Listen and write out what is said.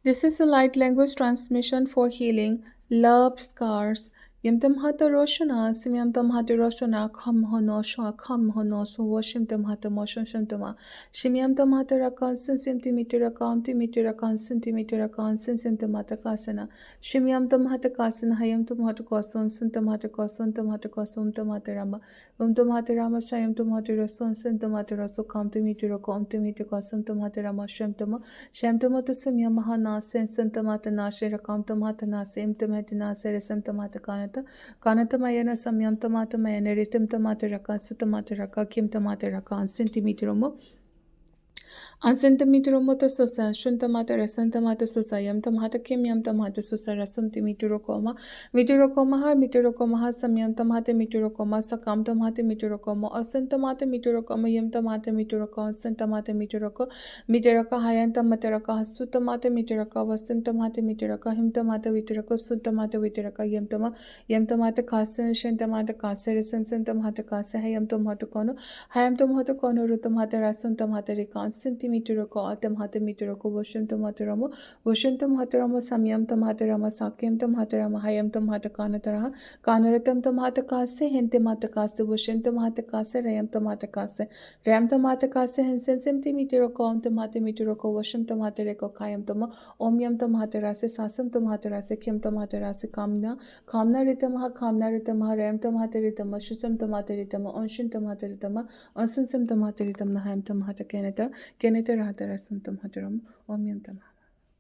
This is a light language transmission for healing love scars. Yam tam hata roshana, simyam tam hata roshana, kham hono shwa, kham hono so washim tam hata motion shantama. Shimyam tam hata rakan, centimeter rakan, centimeter rakan, centimeter kasana. Shimyam tam hata kasan, hayam tam hata koson, suntam hata koson, tam hata kosum tam hata rama. Tam hata rama, shayam tam hata rason, suntam hata raso, kam meter kosum tam hata rama, shantama. Shamtamata Yamaha Nase Santamata Nashe Rakamtamata Nase Imtamata Nase Resamtamata Kanata Kanata Mayana Samyamtamata Mayana Ritamtamata Raka Sutamata Raka Kimtamata Raka Centimeter Centimeter moto sosa, shuntamata resantamata sosa, yamtamata kim yamtamata sosa, rasumtimeterocoma, meterocomaha, samyamtamata meterocoma, sakamtamata meterocoma, asantamata meterocoma, yamtamata meterocoma, santamata meteroca, hayantamata sutamata meteroca, vasantamata meteroca, himtamata viteraca, sutamata viteraca, yamtamata kasa, shantamata kasa, resantamata kasa, hayamtamata kono, rutamata rasantamata rekan, centimeter ko atam hatameter ko washantam hataramo samyam tam hatarama sakyam tam hatarama hayam tam hatakanatarah kanaratam tam hatakase hente matakase washantam hatakase rayam tam hatakase ram tam hatakase hensen centimeter ko am tam hatameter ko washam tam hatare ko kayam tam om yam tam hatarase sasam tam hatarase kyam tam hatarase kamna ritamah ram tam hataritama shusam tam hataritama onshin tam hataritama onsan sam tam hataritam nahayam tam hatakenata Keneta Rahatarasam Tam Hataram Om Yam Tama.